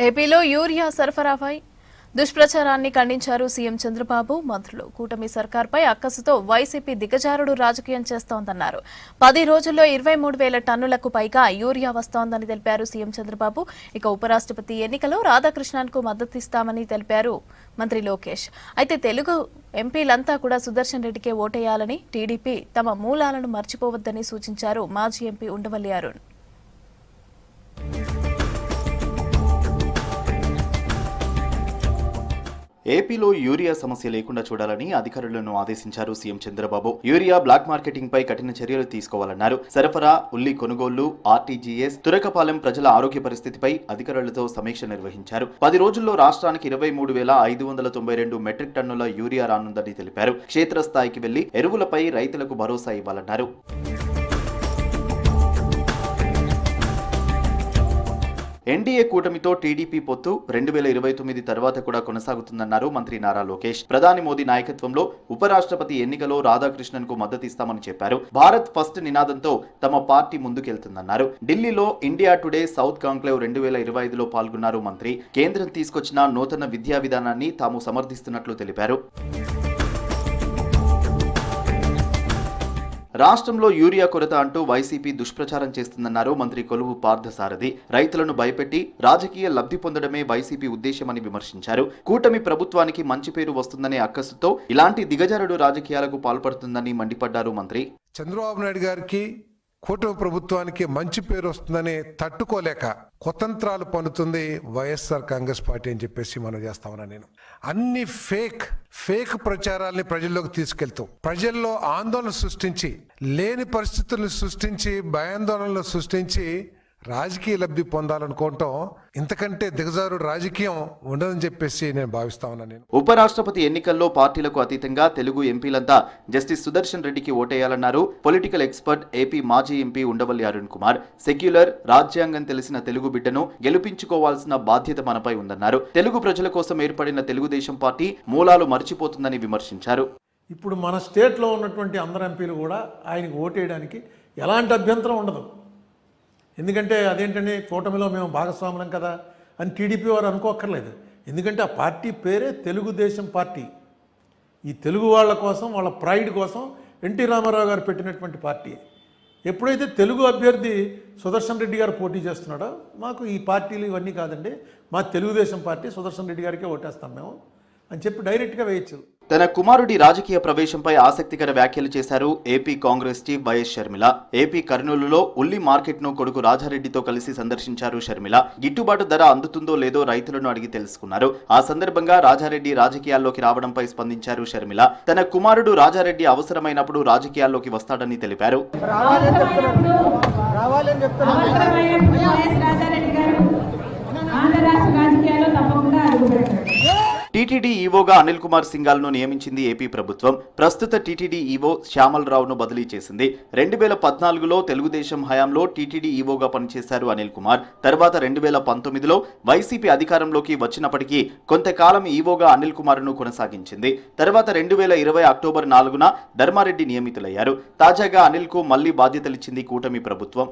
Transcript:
ఏపీలో యూరియా సరఫరాపై దుష్ప్రచారాన్ని ఖండించారు సీఎం చంద్రబాబు. మంత్రులు కూటమి సర్కార్పై అక్కసుతో వైసీపీ దిగజారుడు రాజకీయం చేస్తోందన్నారు. 10 రోజుల్లో 23,000 టన్నులకు పైగా యూరియా వస్తోందని తెలిపారు సీఎం చంద్రబాబు. ఇక ఉపరాష్ట్రపతి ఎన్నికలో రాధాకృష్ణన్కు మద్దతిస్తామని తెలిపారు మంత్రి లోకేష్. అయితే తెలుగు ఎంపీలంతా కూడా సుదర్శన్ రెడ్డికే ఓటేయాలని, టీడీపీ తమ మూలాలను మర్చిపోవద్దని సూచించారు మాజీ ఎంపీ ఉండవల్లి అరుణ్. ఏపీలో యూరియా సమస్య లేకుండా చూడాలని అధికారులను ఆదేశించారు CM Chandrababu. Urea black marketing పై కఠిన చర్యలు తీసుకోవాలన్నారు. సరఫరా, ఉల్లి కొనుగోళ్లు, ఆర్టీజీఎస్, తురకపాలెం ప్రజల ఆరోగ్య పరిస్థితిపై అధికారులతో సమీక్ష నిర్వహించారు. 10 రోజుల్లో రాష్ట్రానికి 23,592 మెట్రిక్ టన్నుల యూరియా రానుందని తెలిపారు. క్షేత్రస్థాయికి వెళ్లి ఎరువులపై రైతులకు భరోసా ఇవ్వాలన్నారు. ఎన్డీఏ కూటమితో టీడీపీ పొత్తు 2029 తర్వాత కూడా కొనసాగుతుందన్నారు మంత్రి నారా లోకేష్. ప్రధాని మోదీ నాయకత్వంలో ఉపరాష్ట్రపతి ఎన్నికలో రాధాకృష్ణన్కు మద్దతిస్తామని చెప్పారు. భారత్ ఫస్ట్ నినాదంతో తమ పార్టీ ముందుకెళ్తుందన్నారు. ఢిల్లీలో ఇండియా టుడే సౌత్ కాంక్లేవ్ 2025లో పాల్గొన్నారు మంత్రి. కేంద్రం తీసుకొచ్చిన నూతన విద్యా విధానాన్ని తాము సమర్థిస్తున్నట్లు తెలిపారు. రాష్ట్రంలో యూరియా కొరత అంటూ వైసీపీ దుష్ప్రచారం చేస్తుందన్నారు మంత్రి కొలువు పార్థసారథి. రైతులను భయపెట్టి రాజకీయ లబ్ధి పొందడమే వైసీపీ ఉద్దేశమని విమర్శించారు. కూటమి ప్రభుత్వానికి మంచి పేరు వస్తుందనే అక్కసుతో ఇలాంటి దిగజారుడు రాజకీయాలకు పాల్పడుతుందని మండిపడ్డారు మంత్రి. చంద్రబాబు నాయుడు గారికి కూటమి ప్రభుత్వానికి మంచి పేరు వస్తుందని తట్టుకోలేక కుతంత్రాలు పన్నుతుంది వైఎస్ఆర్ కాంగ్రెస్ పార్టీ అని చెప్పేసి మనం చేస్తామన్నా. నేను అన్ని ఫేక్ ప్రచారాల్ని ప్రజల్లోకి తీసుకెళ్తూ ప్రజల్లో ఆందోళన సృష్టించి, లేని పరిస్థితులను సృష్టించి, భయాందోళనలు సృష్టించి రాజకీయ లబ్ధి పొందాలనుకోవటం ఇంతకంటే దిగజారుడు రాజకీయం ఉండదని చెప్పేసి నేను భావిస్తా ఉన్నాను. నేను ఉపరాష్ట్రపతి ఎన్నికల్లో పార్టీలకు అతీతంగా తెలుగు ఎంపీలంతా జస్టిస్ సుదర్శన్ రెడ్డికి ఓటేయాలన్నారు పొలిటికల్ ఎక్స్పర్ట్ ఏపీ మాజీ ఎంపీ ఉండవల్లి అరుణ్ కుమార్. సెక్యులర్, రాజ్యాంగం తెలిసిన తెలుగు బిడ్డను గెలిపించుకోవాల్సిన బాధ్యత మనపై ఉందన్నారు. తెలుగు ప్రజల కోసం ఏర్పడిన తెలుగుదేశం పార్టీ మూలాలు మర్చిపోతుందని విమర్శించారు. ఇప్పుడు మన స్టేట్లో ఉన్నటువంటి అందరు ఎంపీలు కూడా ఆయనకు ఓటేయడానికి ఎలాంటి అభ్యంతరం ఉండదు. ఎందుకంటే అదేంటంటే కూటమిలో మేము భాగస్వాములం కదా అని టీడీపీ వారు అనుకోక్కర్లేదు. ఎందుకంటే ఆ పార్టీ పేరే తెలుగుదేశం పార్టీ. ఈ తెలుగు వాళ్ళ కోసం, వాళ్ళ ప్రైడ్ కోసం ఎన్టీ రామారావు గారు పెట్టినటువంటి పార్టీ. ఎప్పుడైతే తెలుగు అభ్యర్థి సుదర్శన్ రెడ్డి గారు పోటీ చేస్తున్నాడో మాకు ఈ పార్టీలు ఇవన్నీ కాదండి, మా తెలుగుదేశం పార్టీ సుదర్శన్ రెడ్డి గారికే ఓటేస్తాం మేము అని చెప్పి డైరెక్ట్గా వేయచ్చు. తన కుమారుడి రాజకీయ ప్రవేశంపై ఆసక్తికర వ్యాఖ్యలు చేశారు AP Congress chief YS Sharmila. AP కర్నూలులో ఉల్లి మార్కెట్ను కొడుకు రాజారెడ్డితో కలిసి సందర్శించారు షర్మిల. గిట్టుబాటు ధర అందుతుందో లేదో రైతులను అడిగి తెలుసుకున్నారు. ఆ సందర్భంగా రాజారెడ్డి రాజకీయాల్లోకి రావడంపై స్పందించారు షర్మిల. తన కుమారుడు రాజారెడ్డి అవసరమైనప్పుడు రాజకీయాల్లోకి వస్తాడని తెలిపారు. టీటీడీ ఈవోగా అనిల్ కుమార్ సింఘాల్ను నియమించింది ఏపీ ప్రభుత్వం. ప్రస్తుత టీటీడీ ఈవో శ్యామల్ రావును బదిలీ చేసింది. 2014లో తెలుగుదేశం హయాంలో టీటీడీ ఈవోగా పనిచేశారు అనిల్ కుమార్. తర్వాత 2019లో వైసీపీ అధికారంలోకి వచ్చినప్పటికీ కొంతకాలం ఈవోగా అనిల్ కుమార్ను కొనసాగించింది. తర్వాత 2020 అక్టోబర్ 4న ధర్మారెడ్డి నియమితులయ్యారు. తాజాగా అనిల్కు మళ్లీ బాధ్యతలిచ్చింది కూటమి ప్రభుత్వం.